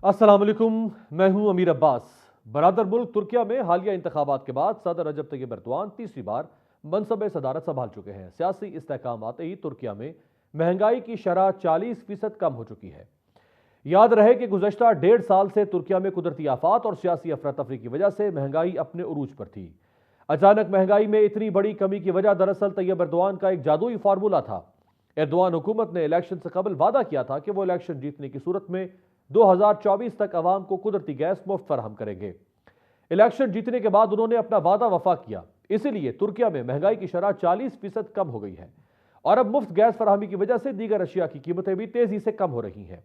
अस्सलाम वालेकुम, मैं हूं अमीर अब्बास। बरादर मुल्क तुर्किया में हालिया इंतखाबात के बाद सदर रजब तैयब एर्दोआन तीसरी बार मनसब सदारत संभाल चुके हैं। सियासी इस्तेहकाम आते ही तुर्किया में महंगाई की शरह 40% कम हो चुकी है। याद रहे कि गुज़श्ता 1.5 साल से तुर्किया में कुदरती आफात और सियासी अफरा तफरी की वजह से महंगाई अपने उरूज पर थी। अचानक महंगाई में इतनी बड़ी कमी की वजह दरअसल तैयब एर्दोआन का एक जादुई फार्मूला था। एर्दोआन हुकूमत ने इलेक्शन से कबल वादा किया था कि वो इलेक्शन जीतने की सूरत में 2024 तक अवाम को कुदरती गैस मुफ्त फराहम करेंगे। इलेक्शन जीतने के बाद उन्होंने अपना वादा वफा किया, इसीलिए तुर्किया में महंगाई की शरह 40% कम हो गई है और अब मुफ्त गैस फराहमी की वजह से दीगर अशिया की कीमतें भी तेजी से कम हो रही हैं।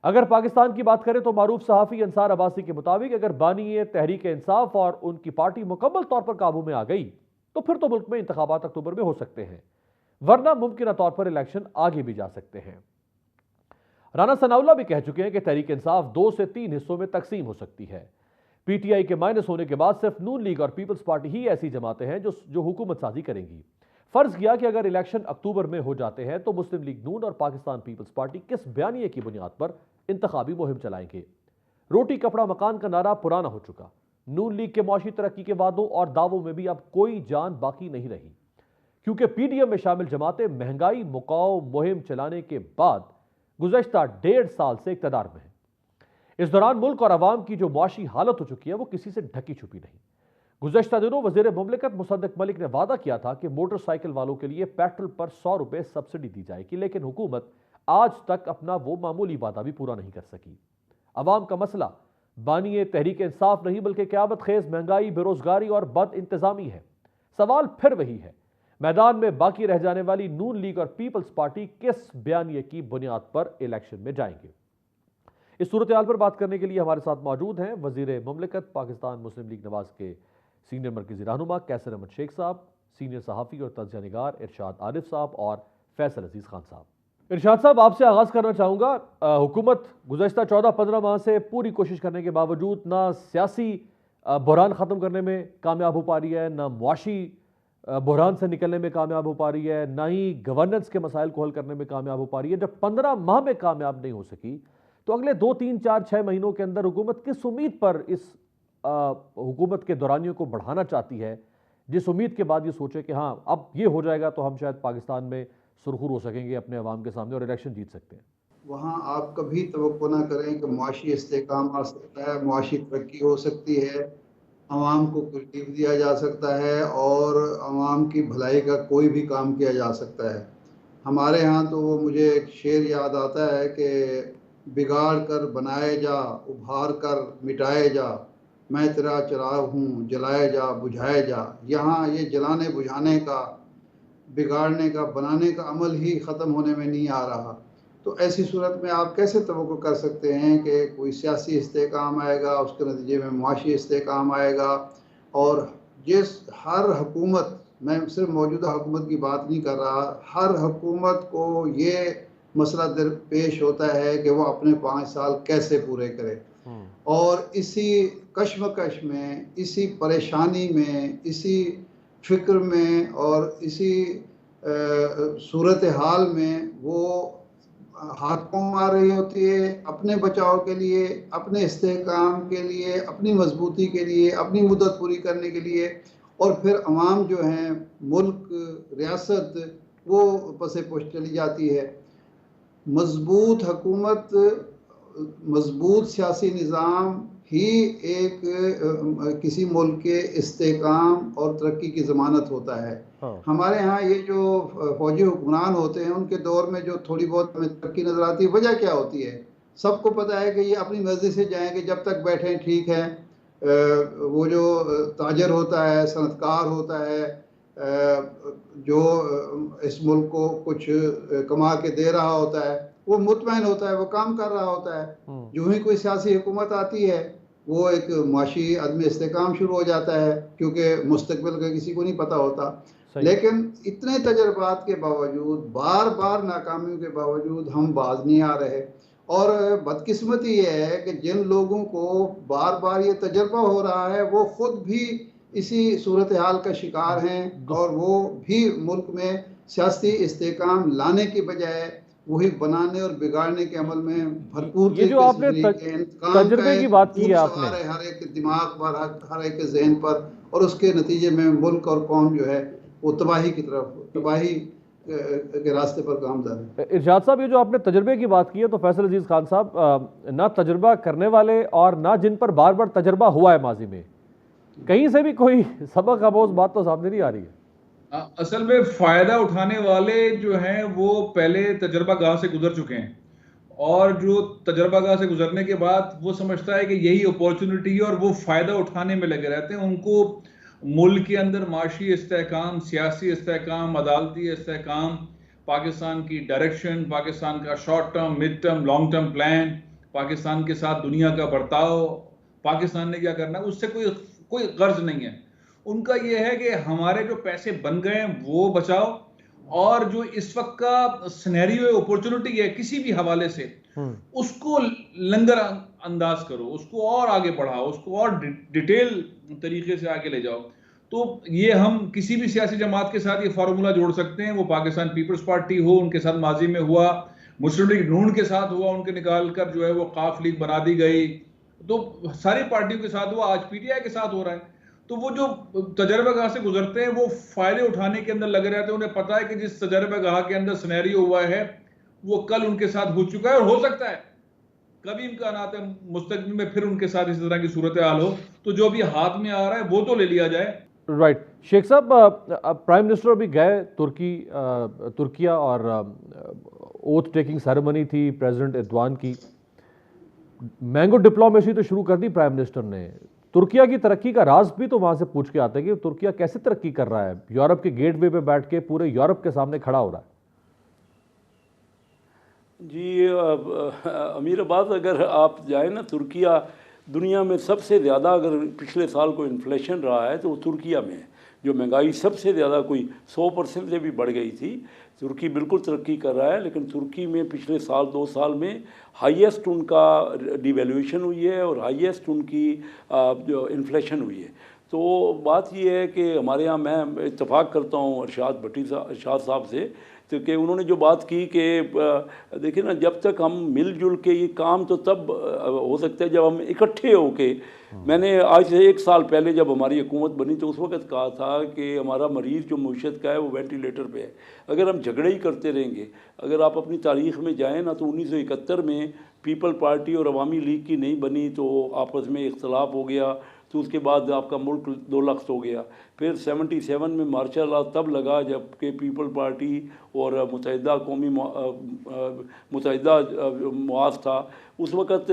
अगर पाकिस्तान की बात करें तो मारूफ सहाफ़ी अंसार अब्बासी के मुताबिक अगर बानी तहरीक इंसाफ और उनकी पार्टी मुकम्मल तौर पर काबू में आ गई तो फिर तो मुल्क में इंतखाबात अक्टूबर में हो सकते हैं, वरना मुमकिन तौर पर इलेक्शन आगे भी जा सकते हैं। राना सनाउल्लाह भी कह चुके हैं कि तहरीक इंसाफ 2 से 3 हिस्सों में तकसीम हो सकती है। पीटीआई के माइनस होने के बाद सिर्फ नून लीग और पीपल्स पार्टी ही ऐसी जमातें हैं जो हुकूमत साजी करेंगी। फर्ज किया कि अगर इलेक्शन अक्टूबर में हो जाते हैं तो मुस्लिम लीग नून और पाकिस्तान पीपल्स पार्टी किस बयानिए की बुनियाद पर इंतखाबी मुहिम चलाएंगे। रोटी कपड़ा मकान का नारा पुराना हो चुका। नून लीग के मुआशी तरक्की के वादों और दावों में भी अब कोई जान बाकी नहीं रही, क्योंकि पीडीएम में शामिल जमातें महंगाई मुकाओ मुहिम चलाने के बाद गुज़श्ता 1.5 साल से इक़्तिदार में है। इस दौरान मुल्क और अवाम की जो मुआशी हालत हो चुकी है वो किसी से ढकी छुपी नहीं। गुज़श्ता दिनों वज़ीर मुमलिकत मुसद्दिक मलिक ने वादा किया था कि मोटरसाइकिल वालों के लिए पेट्रोल पर 100 रुपये सब्सिडी दी जाएगी, लेकिन हुकूमत आज तक अपना वो मामूली वादा भी पूरा नहीं कर सकी। अवाम का मसला बानी तहरीक इंसाफ नहीं बल्कि क़यामत खेज महंगाई, बेरोजगारी और बद इंतजामी है। सवाल फिर वही है, मैदान में बाकी रह जाने वाली नून लीग और पीपल्स पार्टी किस बयानिए की बुनियाद पर इलेक्शन में जाएंगे। इस सूरत हाल पर बात करने के लिए हमारे साथ मौजूद हैं वजीर मुमलिकत पाकिस्तान मुस्लिम लीग नवाज के सीनियर मरकजी रहनुमा कैसर अहमद शेख साहब, सीनियर सहाफ़ी और तज्ज़िया निगार इरशाद आरिफ साहब और फैसल अजीज़ खान साहब। इरशाद साहब, आपसे आगाज़ करना चाहूँगा। हुकूमत गुज़श्ता 14-15 माह से पूरी कोशिश करने के बावजूद ना सियासी बहरान ख़त्म करने में कामयाब हो पा रही है, ना मुआशी बहरान से निकलने में कामयाब हो पा रही है, ना ही गवर्नेंस के मसाइल को हल करने में कामयाब हो पा रही है। जब 15 माह में कामयाब नहीं हो सकी तो अगले 2, 3, 4, 6 महीनों के अंदर हुकूमत किस उम्मीद पर इस हुकूमत के दौरानियों को बढ़ाना चाहती है, जिस उम्मीद के बाद ये सोचे कि हाँ अब ये हो जाएगा तो हम शायद पाकिस्तान में सुरखुर हो सकेंगे अपने अवाम के सामने और इलेक्शन जीत सकते हैं। वहाँ आप कभी तवक्को ना करें कि मुआशी इस्तेहकाम आ सकता है, मुआशी तरक्की हो सकती है, अवाम को कुछ रिलीफ दिया जा सकता है और अवाम की भलाई का कोई भी काम किया जा सकता है। हमारे यहाँ तो वो मुझे एक शेर याद आता है कि बिगाड़ कर बनाए जा, उभार कर मिटाए जा, मैं तेरा चिराग हूँ जलाए जा बुझाए जा। यहाँ ये जलाने बुझाने का, बिगाड़ने का, बनाने का अमल ही ख़त्म होने में नहीं आ रहा। तो ऐसी सूरत में आप कैसे तवक्को कर सकते हैं कि कोई सियासी इस्तेहकाम आएगा, उसके नतीजे में मुआशी इस्तेहकाम आएगा। और जिस हर हुकूमत, मैं सिर्फ मौजूदा हुकूमत की बात नहीं कर रहा, हर हुकूमत को ये मसला दरपेश होता है कि वो अपने 5 साल कैसे पूरे करे। और इसी कश्मकश में, इसी परेशानी में, इसी फ़िक्र में और इसी सूरत हाल में वो हाथ पाँव मार रही होती है अपने बचाव के लिए, अपने इस्तेहकाम के लिए, अपनी मजबूती के लिए, अपनी मुद्दत पूरी करने के लिए। और फिर अवाम जो हैं, मुल्क, रियासत, वो पसे पुश चली जाती है। मजबूत हुकूमत, मजबूत सियासी निज़ाम ही एक किसी मुल्क के इस्तेहकाम और तरक्की की ज़मानत होता है। हाँ। हमारे यहाँ ये जो फौजी हुक्मरान होते हैं उनके दौर में जो थोड़ी बहुत हमें तरक्की नज़र आती है, वजह क्या होती है? सबको पता है कि ये अपनी मर्ज़ी से जाएंगे, जब तक बैठें ठीक है। वो जो ताजर होता है, सनतकार होता है, जो इस मुल्क को कुछ कमा के दे रहा होता है, वो मुतमईन होता है, वो काम कर रहा होता है। जो ही कोई सियासी हुकूमत आती है वो एक मुआशी अदम इस्तेहकाम शुरू हो जाता है, क्योंकि मुस्तकबिल का किसी को नहीं पता होता। लेकिन इतने तजर्बात के बावजूद, बार बार नाकामियों के बावजूद हम बाज नहीं आ रहे। और बदकिस्मती ये है कि जिन लोगों को बार बार ये तजर्बा हो रहा है वो खुद भी इसी सूरत हाल का शिकार हैं और वो भी मुल्क में सियासी इस्तेहकाम लाने की बजाय वही बनाने और बिगाड़ने के अमल में भरपूर ये जो तरीके से आपने शरीक है। इंतकाम का तजर्बे की एक बात की भूत है आपने, सवार है हर एक के दिमाग पर, हर एक के जहन पर, और उसके नतीजे में मुल्क और कौम जो है वो तबाही की तरफ, तबाही के रास्ते पर गामज़न है। इरशाद साहब, ये जो आपने तजर्बे की बात की है, तो फैसल अजीज खान साहब, ना तजर्बा करने वाले और ना जिन पर बार बार तजर्बा हुआ है माजी में, कहीं से भी कोई सबक आमोज बात तो सामने नहीं आ रही है। असल में फायदा उठाने वाले जो हैं वो पहले तजर्बा गाह से गुजर चुके हैं, और जो तजर्बा गाह से गुजरने के बाद वो समझता है कि यही अपॉर्चुनिटी है और वो फायदा उठाने में लगे रहते हैं। उनको मुल्क के अंदर माशी इस्तेहकाम, सियासी इस्तेहकाम, अदालती इस्तेहकाम, पाकिस्तान की डायरेक्शन, पाकिस्तान का short term, mid term, long term plan, Pakistan के साथ दुनिया का बर्ताव, पाकिस्तान ने क्या करना है, उससे कोई कोई गर्ज नहीं है। उनका यह है कि हमारे जो पैसे बन गए हैं वो बचाओ, और जो इस वक्त का सिनेरियो है, अपॉर्चुनिटी है किसी भी हवाले से, उसको लंगर अंदाज करो, उसको और आगे बढ़ाओ, उसको और डिटेल तरीके से आगे ले जाओ। तो ये हम किसी भी सियासी जमात के साथ ये फार्मूला जोड़ सकते हैं, वो पाकिस्तान पीपल्स पार्टी हो, उनके साथ माजी में हुआ, मुस्लिम लीग नून के साथ हुआ, उनके निकाल कर जो है वो काफ लीग बना दी गई, तो सारी पार्टियों के साथ हुआ, आज पीटीआई के साथ हो रहा है। तो वो जो तजर्बागाह से गुजरते हैं वो फायदे उठाने के अंदर लगे रहते हैं। उन्हें पता है कि जिस तजर्बागाह के अंदर सिनेरियो हुआ है वो कल उनके साथ हो चुका है, और हो सकता है कभी इम्कान आते हैं मुस्तकबिल में फिर उनके साथ इस तरह की सूरत हाल हो, तो जो भी हाथ में आ रहा है वो तो ले लिया जाए। राइट शेख साहब, प्राइम मिनिस्टर अभी गए तुर्किया, और ओथ टेकिंग सेरेमनी थी प्रेसिडेंट एर्दोआन की। मैंगो डिप्लोमेसी तो शुरू कर दी प्राइम मिनिस्टर ने। तुर्किया की तरक्की का राज भी तो वहां से पूछ के आते हैं कि तुर्किया कैसे तरक्की कर रहा है, यूरोप के गेटवे पे बैठ के पूरे यूरोप के सामने खड़ा हो रहा है। जी अमीर अब्बास, अगर आप जाए ना तुर्किया, दुनिया में सबसे ज़्यादा अगर पिछले साल को इन्फ्लेशन रहा है तो वो तुर्किया में है। जो महंगाई सबसे ज़्यादा कोई 100% से भी बढ़ गई थी। तुर्की बिल्कुल तरक्की कर रहा है, लेकिन तुर्की में पिछले साल 2 साल में हाईएस्ट उनका डिवैल्यूएशन हुई है और हाईएस्ट उनकी जो इन्फ्लेशन हुई है। तो बात ये है कि हमारे यहाँ, मैं इत्तेफाक करता हूँ अरशाद साहब से, तो कि उन्होंने जो बात की कि देखिए ना, जब तक हम मिलजुल के ये काम तो तब हो सकता है जब हम इकट्ठे हो के। मैंने आज से 1 साल पहले जब हमारी हुकूमत बनी तो उस वक्त कहा था कि हमारा मरीज़ जो मईशत का है वो वेंटिलेटर पे है। अगर हम झगड़े ही करते रहेंगे, अगर आप अपनी तारीख़ में जाएँ ना तो 1971 में पीपल पार्टी और अवामी लीग की नहीं बनी तो आपस में इख्तलाफ हो गया, तो उसके बाद आपका मुल्क 2 लाख हो गया। फिर 77 में मार्शल लॉ तब लगा जबकि पीपल पार्टी और मुत्तहिदा कौमी मुत्तहिदा मुआज़ था। उस वक़्त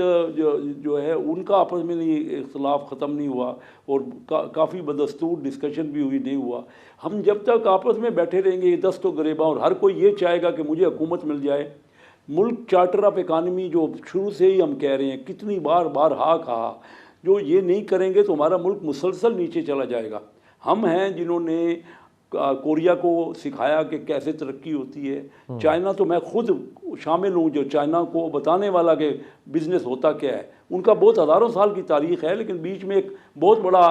जो है उनका आपस में नहीं इख्तलाफ ख़त्म नहीं हुआ, और काफ़ी बदस्तूर डिस्कशन भी हुई, नहीं हुआ। हम जब तक आपस में बैठे रहेंगे दस्त व गिरेबां, और हर कोई ये चाहेगा कि मुझे हुकूमत मिल जाए। मुल्क चार्टर ऑफ इकानमी जो शुरू से ही हम कह रहे हैं, कितनी बार कहा, जो ये नहीं करेंगे तो हमारा मुल्क मुसलसल नीचे चला जाएगा। हम हैं जिन्होंने कोरिया को सिखाया कि कैसे तरक्की होती है। चाइना तो मैं खुद शामिल हूँ जो चाइना को बताने वाला कि बिज़नेस होता क्या है। उनका बहुत हज़ारों साल की तारीख़ है, लेकिन बीच में एक बहुत बड़ा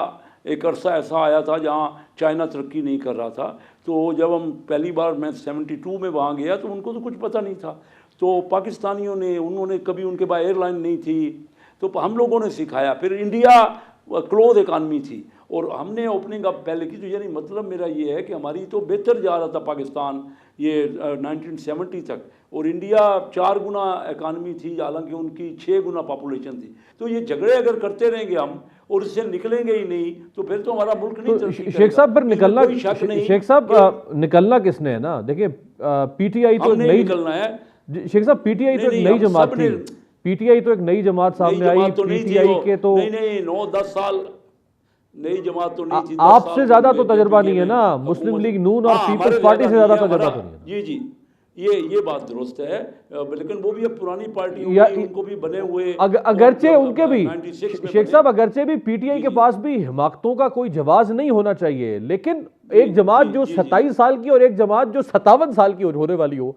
एक अरसा ऐसा आया था जहाँ चाइना तरक्की नहीं कर रहा था। तो जब हम पहली बार, मैं 72 में वहाँ गया तो उनको तो कुछ पता नहीं था। तो पाकिस्तानियों ने, उन्होंने कभी, उनके पास एयरलाइन नहीं थी, तो हम लोगों ने सिखाया। फिर इंडिया क्लोज इकानमी थी और हमने ओपनिंग अप पहले की। तो यानी मतलब मेरा ये है कि हमारी तो बेहतर जा रहा था पाकिस्तान ये 1970 तक, और इंडिया 4 गुना इकानमी थी, हालांकि उनकी 6 गुना पॉपुलेशन थी। तो ये झगड़े अगर करते रहेंगे हम और इससे निकलेंगे ही नहीं तो फिर तो हमारा मुल्क नहीं तरक्की करेगा। शेख साहब, पर निकलना, शेख साहब निकलना किसने है ना, देखिए पीटीआई तो नई निकलना है। शेख साहब, पीटीआई तो एक नई जमात थी, पीटीआई तो एक नई जमात सामने आई। पीटीआई के तो नहीं 9-10 साल नई जमात तो नहीं थी। आपसे ज्यादा तो तजर्बा नहीं है ना, मुस्लिम लीग नून और पीपल्स पार्टी से ज्यादा तजर्बा तो नहीं है। जी ये बात दुरुस्त है, लेकिन वो भी अब पुरानी पार्टी उनको भी बने हुए, अगरचे उनके भी, शेख साहब अगरचे भी पीटीआई के पास भी हिमाकतों का कोई जवाब नहीं होना चाहिए, लेकिन एक जमात जो 27 साल की और एक जमात जो 57 साल की होने वाली हो,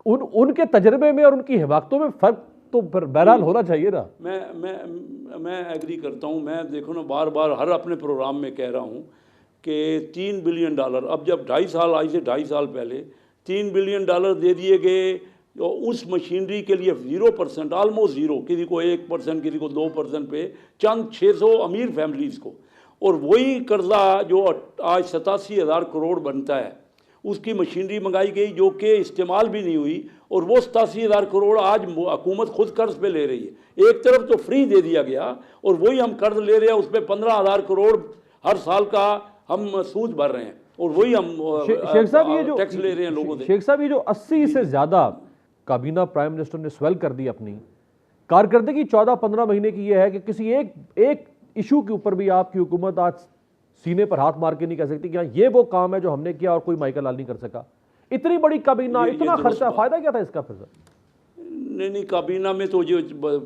उनके तजर्बे में और उनकी हिमाकतों में फर्क तो बहरहाल होना चाहिए ना। मैं एग्री करता हूँ। मैं देखो ना, बार बार हर अपने प्रोग्राम में कह रहा हूँ कि $3 बिलियन, अब जब 2.5 साल, आज से 2.5 साल पहले $3 बिलियन दे दिए गए तो उस मशीनरी के लिए 0%, ऑलमोस्ट ज़ीरो, किसी को 1%, किसी को 2% पे, चंद 600 अमीर फैमिलीज़ को। और वही कर्जा जो आज 87,000 करोड़ बनता है, उसकी मशीनरी मंगाई गई जो कि इस्तेमाल भी नहीं हुई, और वो 87,000 करोड़ आज हुकूमत खुद कर्ज पे ले रही है। एक तरफ तो फ्री दे दिया गया और वही हम कर्ज ले रहे हैं, उस पर 15,000 करोड़ हर साल का हम सूद भर रहे हैं, और वही हम शेख साहब ये जो टैक्स ले रहे हैं लोगों से। शेख साहब ये जो 80 से ज़्यादा काबीना प्राइम मिनिस्टर ने स्वेल कर दी अपनी कारकर्दगी 14-15 महीने की, ये है कि किसी एक इशू के ऊपर भी आपकी हुकूमत आज सीने पर हाथ मार के नहीं कह सकती कि हाँ ये वो काम है जो हमने किया और कोई माइकल लाल नहीं कर सका। इतनी बड़ी काबीना, इतना खर्चा, फायदा क्या था इसका फिर? नहीं, काबीना में तो जो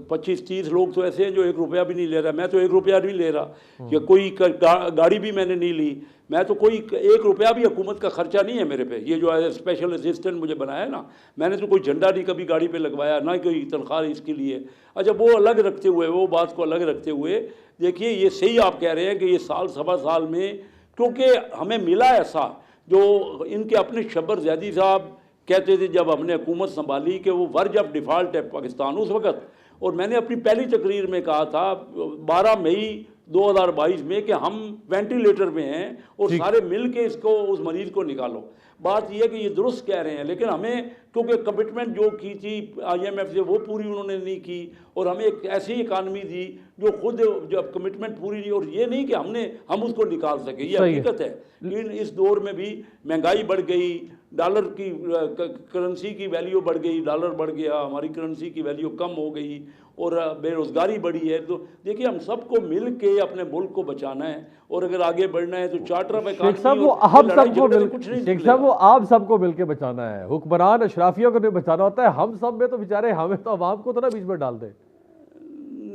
25-30 लोग तो ऐसे हैं जो 1 रुपया भी नहीं ले रहा। मैं तो 1 रुपया नहीं ले रहा, या कोई गाड़ी भी मैंने नहीं ली। मैं तो कोई 1 रुपया भी हुकूमत का खर्चा नहीं है मेरे पे। ये जो है स्पेशल असिस्टेंट मुझे बनाया है ना, मैंने तो कोई झंडा नहीं कभी गाड़ी पे लगवाया, ना कोई तनख्वाह इसके लिए। अच्छा, वो अलग रखते हुए, वो बात को अलग रखते हुए, देखिए ये सही आप कह रहे हैं कि ये साल सवा साल में, क्योंकि हमें मिला ऐसा जो इनके अपने शब्बर ज़ैदी साहब कहते थे जब हमने हुकूमत संभाली कि वो वर्ज ऑफ डिफ़ॉल्ट है पाकिस्तान उस वक़्त। और मैंने अपनी पहली तकरीर में कहा था 12 मई 2022 में कि हम वेंटिलेटर में हैं और सारे मिल के इसको, उस मरीज़ को निकालो। बात यह है कि ये दुरुस्त कह रहे हैं, लेकिन हमें क्योंकि कमिटमेंट जो की थी IMF से वो पूरी उन्होंने नहीं की, और हमें एक ऐसी इकानमी दी जो खुद जब कमिटमेंट पूरी नहीं, और ये नहीं कि हम उसको निकाल सके, ये हकीकत है। लेकिन इस दौर में भी महंगाई बढ़ गई, डॉलर की करेंसी की वैल्यू बढ़ गई, डॉलर बढ़ गया, हमारी करेंसी की वैल्यू कम हो गई, और बेरोज़गारी बढ़ी है। तो देखिए हम सबको मिल के अपने मुल्क को बचाना है, और अगर आगे बढ़ना है तो चार्टर ऑफ शेख साहब वो आप सबको मिल के बचाना है, हुक्मरान अशराफियों को नहीं बचाना होता है। हम सब में तो बेचारे, हमें तो अवाम को तो ना बीच में डाल दे।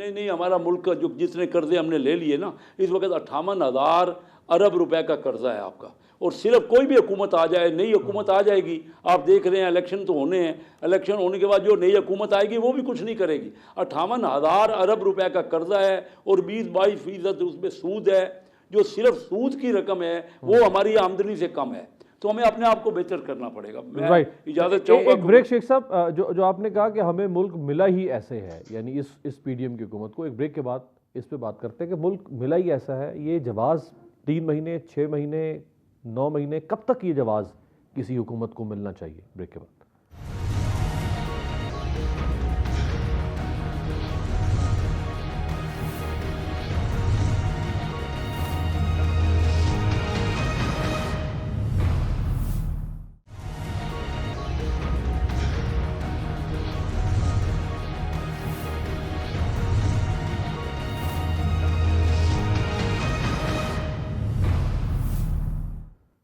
नहीं, हमारा मुल्क का जो जितने कर्जे हमने ले लिए ना, इस वक्त 58,000 अरब रुपए का कर्जा है आपका। और सिर्फ कोई भी हुकूमत आ जाए, नई हुकूमत आ जाएगी, आप देख रहे हैं इलेक्शन तो होने हैं, इलेक्शन होने के बाद जो नई हुकूमत आएगी वो भी कुछ नहीं करेगी। 58,000 अरब रुपए का कर्जा है, और 20-22% उसमें सूद है, जो सिर्फ सूद की रकम है वो हमारी आमदनी से कम है। तो हमें अपने आप को बेहतर करना पड़ेगा। मैं इजाज़त चाहूँगा। एक ब्रेक शेख साहब, जो आपने कहा कि हमें मुल्क मिला ही ऐसे है, यानी इस PDM की हुकूमत को, एक ब्रेक के बाद इस पे बात करते हैं कि मुल्क मिला ही ऐसा है। ये जवाज़ 3 महीने, 6 महीने, 9 महीने, कब तक ये जवाज़ किसी हुकूमत को मिलना चाहिए? ब्रेक के बाद।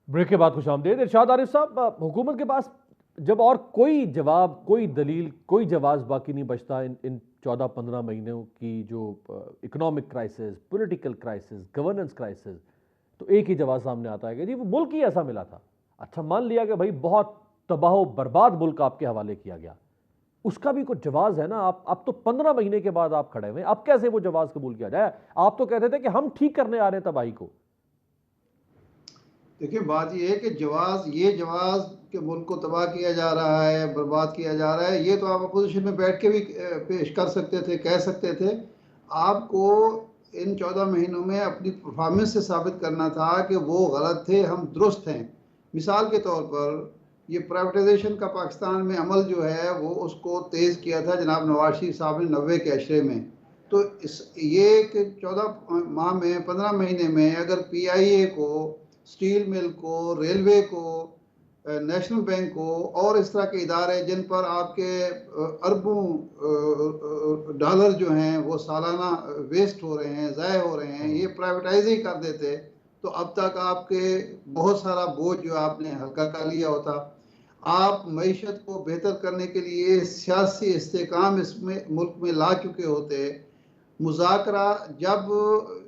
ब्रेक के बाद खुशामदीद। इरशाद आरिफ साहब, हुकूमत के पास जब और कोई जवाब, कोई दलील, कोई जवाब बाकी नहीं बचता इन 14-15 महीनों की जो economic crisis, political crisis, governance crisis, तो एक ही जवाब सामने आता है कि जी वो मुल्क ही ऐसा मिला था। अच्छा, मान लिया कि भाई बहुत तबाह बर्बाद मुल्क आपके हवाले किया गया, उसका भी कुछ जवाब है ना। आप तो 15 महीने के बाद आप खड़े हुए, अब कैसे वो जवाब कबूल किया जाए? आप तो कहते थे कि हम ठीक करने आ रहे हैं तबाही को। देखिए, बात यह है कि ये जवाब के मुल्क को तबाह किया जा रहा है, बर्बाद किया जा रहा है, ये तो आप अपोजिशन में बैठ के भी पेश कर सकते थे, कह सकते थे। आपको इन 14 महीनों में अपनी परफॉर्मेंस से साबित करना था कि वो गलत थे, हम दुरुस्त हैं। मिसाल के तौर पर ये प्राइवेटाइजेशन का पाकिस्तान में अमल जो है वो उसको तेज़ किया था जनाब नवाज शरीफ साहब ने 90 के अशरे में। तो ये कि 14 माह में, 15 महीने में अगर PIA को, स्टील मिल को, रेलवे को, नेशनल बैंक को और इस तरह के इदारे जिन पर आपके अरबों डॉलर जो हैं वो सालाना वेस्ट हो रहे हैं, ज़ाय हो रहे हैं, ये प्राइवेटाइज ही कर देते तो अब तक आपके बहुत सारा बोझ जो आपने हल्का कर लिया होता। आप मईशत को बेहतर करने के लिए सियासी इस्तेकाम इसमें मुल्क में ला चुके होते। मुज़ाकरा जब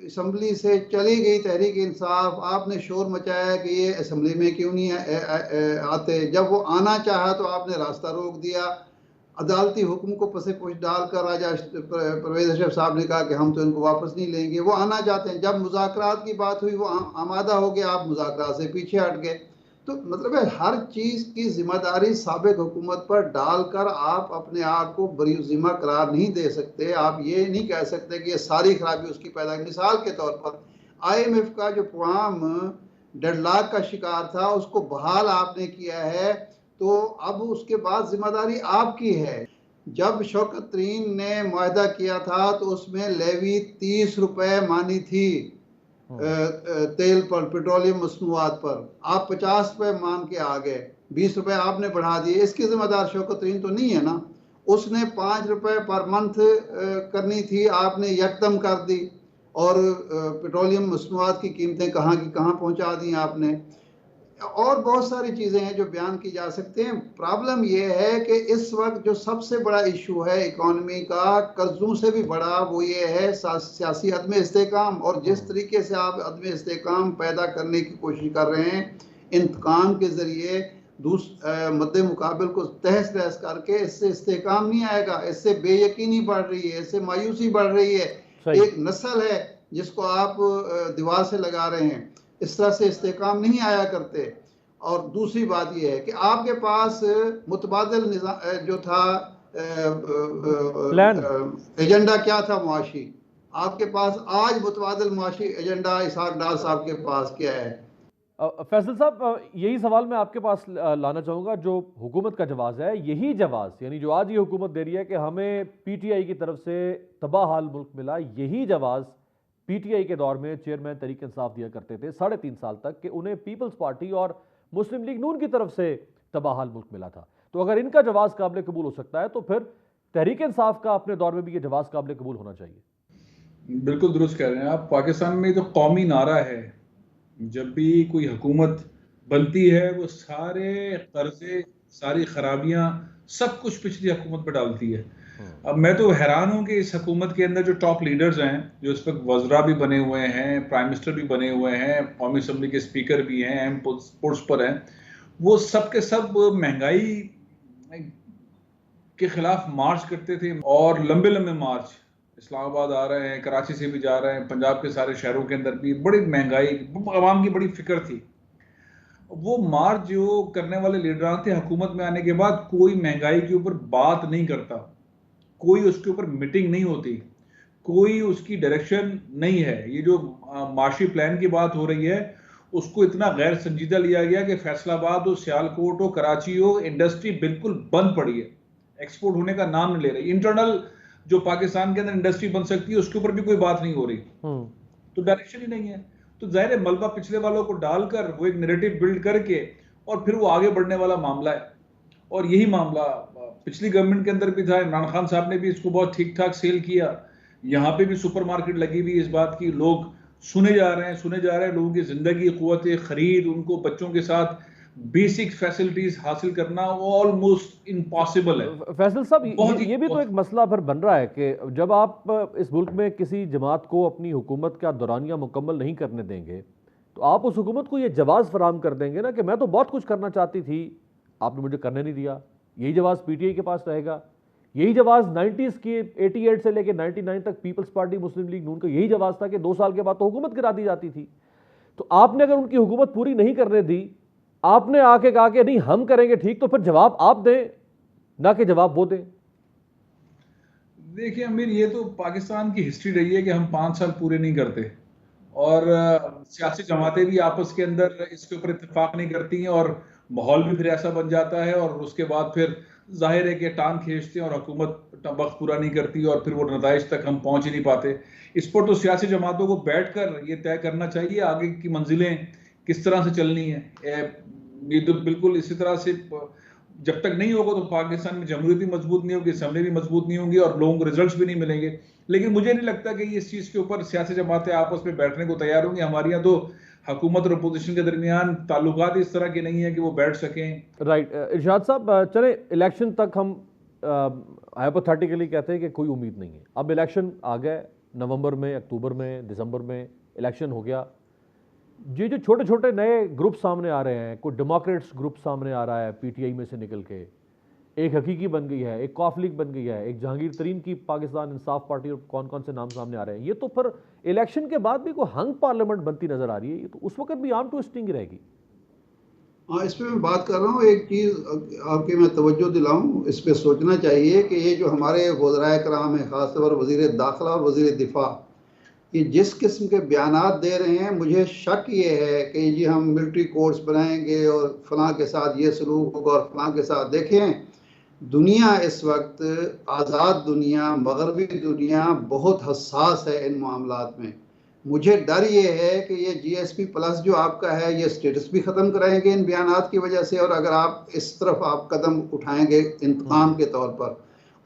असम्बली से चली गई तहरीक इंसाफ, आपने शोर मचाया कि ये असम्बली में क्यों नहीं आते। जब वो आना चाहा तो आपने रास्ता रोक दिया। अदालती हुक्म को पसे पुश डालकर राजा परवेज़ अशरफ साहब ने कहा कि हम तो इनको वापस नहीं लेंगे, वो आना चाहते हैं। जब मुज़ाकरात की बात हुई वो आमादा हो गया, आप मुज़ाकरात से पीछे हट गए। तो मतलब है हर चीज की जिम्मेदारी साबिक हुकूमत पर डालकर आप अपने आप को बरीजिम्मा करार नहीं दे सकते। आप ये नहीं कह सकते कि ये सारी खराबी उसकी पैदा। मिसाल के तौर पर IMF का जो प्रोग्राम डेडलॉक का शिकार था उसको बहाल आपने किया है, तो अब उसके बाद जिम्मेदारी आपकी है। जब शौकत तरीन ने मुआहदा किया था तो उसमें लेवी 30 रुपए मानी थी तेल पर, पेट्रोलियम मसनूआत पर। आप 50 रुपए मान के आ गए, 20 रुपए आपने बढ़ा दिए। इसकी जिम्मेदार शौकत तरीन तो नहीं है ना। उसने 5 रुपए पर मंथ करनी थी, आपने यकदम कर दी। और पेट्रोलियम मसनूआत की कीमतें कहाँ की कहाँ पहुंचा दी आपने। और बहुत सारी चीज़ें हैं जो बयान की जा सकते हैं। प्रॉब्लम यह है कि इस वक्त जो सबसे बड़ा इशू है इकॉनमी का, कर्जों से भी बड़ा, वो ये है सियासी अदम इस्तेकाम। और जिस तरीके से आप अदम इस्तेकाम पैदा करने की कोशिश कर रहे हैं इंतकाम के ज़रिए, मद्दे मुकाबिल को तहस नहस करके, इससे इस्तेकाम नहीं आएगा। इससे बेयकीनी बढ़ रही है, इससे मायूसी बढ़ रही है। एक नस्ल है जिसको आप दीवार से लगा रहे हैं। इस तरह से इस्तेकाम नहीं आया करते। और दूसरी बात यह है कि आपके पास मुतबादिल जो था प्लान, एजेंडा क्या था मुआशी, आपके पास आज मुतबादिल मुआशी एजेंडा इसहाक डार साहब के पास क्या है? फैसल साहब, यही सवाल मैं आपके पास लाना चाहूँगा। जो हुकूमत का जवाब है, यही जवाब यानी जो आज ये हुकूमत दे रही है कि हमें PTI की तरफ से तबाह हाल मुल्क मिला, यही जवाब PTI के दौर में चेयरमैन तहरीक इंसाफ दिया करते थे 3.5 साल तक, कि उन्हें पीपल्स पार्टी और मुस्लिम लीग नून की तरफ से तबाह हाल मुल्क मिला था। तो अगर इनका जवाब काबिल कबूल हो सकता है तो फिर तहरीक इंसाफ का अपने दौर में भी ये जवाब काबिल कबूल होना चाहिए। बिल्कुल दुरुस्त कह रहे हैं आप। पाकिस्तान में जो कौमी नारा है, जब भी कोई हुकूमत बनती है वो सारे कर्जे, सारी खराबियां, सब कुछ पिछली हुकूमत पर डालती है। अब मैं तो हैरान हूं कि इस हुकूमत के अंदर जो टॉप लीडर्स हैं, जो इस वक्त वज़रा भी बने हुए हैं, प्राइम मिनिस्टर भी बने हुए हैं, कौमी असम्बली के स्पीकर भी हैं, अहम पोस्ट पर हैं, वो सब के सब महंगाई के खिलाफ मार्च करते थे। और लंबे लंबे मार्च इस्लामाबाद आ रहे हैं, कराची से भी जा रहे हैं, पंजाब के सारे शहरों के अंदर भी बड़ी महंगाई, आवाम की बड़ी फिक्र थी। वो मार्च जो करने वाले लीडरान थे, हुकूमत में आने के बाद कोई महंगाई के ऊपर बात नहीं करता, कोई उसके ऊपर मीटिंग नहीं होती, कोई उसकी डायरेक्शन नहीं है। ये जो माशी प्लान की बात हो रही है उसको इतना गैर संजीदा लिया गया कि फैसलाबाद हो, सियालकोट हो, कराची हो, इंडस्ट्री बिल्कुल बंद पड़ी है, एक्सपोर्ट होने का नाम नहीं ले रही। इंटरनल जो पाकिस्तान के अंदर इंडस्ट्री बन सकती है उसके ऊपर भी कोई बात नहीं हो रही। तो डायरेक्शन ही नहीं है। तो जाहिर है मलबा पिछले वालों को डालकर वो एक नैरेटिव बिल्ड करके और फिर वो आगे बढ़ने वाला मामला है। और यही मामला पिछली गवर्नमेंट के अंदर भी था। इमरान खान साहब ने भी इसको बहुत ठीक ठाक सेल किया। यहाँ पे भी सुपरमार्केट लगी हुई इस बात की, लोग सुने जा रहे हैं, लोगों की जिंदगी, कुव्वत खरीद, उनको बच्चों के साथ बेसिक फैसिलिटीज हासिल करना ऑलमोस्ट इम्पॉसिबल है। फैसल साहब, ये भी तो एक मसला फिर बन रहा है कि जब आप इस मुल्क में किसी जमात को अपनी हुकूमत का दौरानिया मुकम्मल नहीं करने देंगे तो आप उस हुकूमत को ये जवाब फराहम कर देंगे ना कि मैं तो बहुत कुछ करना चाहती थी, आपने मुझे करने नहीं दिया। यही जवाब PTI के पास रहेगा। यही जवाब 90s के 88 से लेकर 99 तक पीपल्स पार्टी, मुस्लिम लीग नून का यही जवाब था कि 2 साल के बाद तो हुकूमत गिरा दी जाती थी। तो आपने अगर उनकी हुकूमत पूरी नहीं करने दी, आपने आके कहा कि नहीं हम करेंगे ठीक, तो फिर जवाब आप दें ना कि जवाब वो दें। देखिए अमीर, ये तो पाकिस्तान की हिस्ट्री रही है कि हम 5 साल पूरे नहीं करते और सियासी जमातें भी आपस के अंदर इसके ऊपर इत्तेफाक नहीं करती हैं और माहौल भी फिर ऐसा बन जाता है और उसके बाद फिर जाहिर है कि टांग खींचते हैं और हुकूमत वक्त पूरा नहीं करती और फिर वो नताइज तक हम पहुंच ही नहीं पाते। इस पर तो सियासी जमातों को बैठकर ये तय करना चाहिए आगे की मंजिलें किस तरह से चलनी है। ये तो बिल्कुल इसी तरह से जब तक नहीं होगा तो पाकिस्तान में जमहूरियत भी मजबूत नहीं होगी, असम्बली भी मजबूत नहीं होंगी और लोगों को रिजल्ट्स भी नहीं मिलेंगे। लेकिन मुझे नहीं लगता कि इस चीज के ऊपर सियासी जमातें आपस में बैठने को तैयार होंगी। हमारे यहाँ तो हुकूमत और अपोजिशन के दरमियान ताल्लुकात इस तरह के नहीं है कि वो बैठ सकें। राइट। इरशाद साहब, चले इलेक्शन तक हम हाइपोथेटिकली कहते हैं कि कोई उम्मीद नहीं है। अब इलेक्शन आ गए, नवंबर में, अक्टूबर में, दिसंबर में इलेक्शन हो गया। ये जो छोटे छोटे नए ग्रुप सामने आ रहे हैं, कोई डेमोक्रेट्स ग्रुप सामने आ रहा है PTI में से निकल के, एक हकीकी बन गई है, एक कौफ लीग बन गई है, एक जहांगीर तरीन की पाकिस्तान इंसाफ पार्टी, और कौन कौन से नाम सामने आ रहे हैं। ये तो फिर इलेक्शन के बाद भी कोई हंग पार्लियामेंट बनती नजर आ रही है। ये तो उस वक्त भी आर्म ट्विस्टिंग रहेगी। हाँ, इस पे मैं बात कर रहा हूँ। एक चीज़ आपकी मैं तवज्जो दिलाऊं, इस पे सोचना चाहिए कि ये जो हमारे वज़राए कराम हैं, ख़ासतौर पर वज़ीर दाखिला और वज़ीर दिफा, ये जिस किस्म के बयानात दे रहे हैं, मुझे शक ये है कि जी हम मिलिट्री कोर्स बनाएंगे और फलां के साथ ये सलूक होगा और फलां के साथ। देखें, दुनिया इस वक्त, आज़ाद दुनिया, मगरबी दुनिया बहुत हसास है इन मामलात में। मुझे डर ये है कि ये GSP प्लस जो आपका है, ये स्टेटस भी ख़त्म कराएंगे इन बयानात की वजह से, और अगर आप इस तरफ आप कदम उठाएंगे इंतकाम के तौर पर,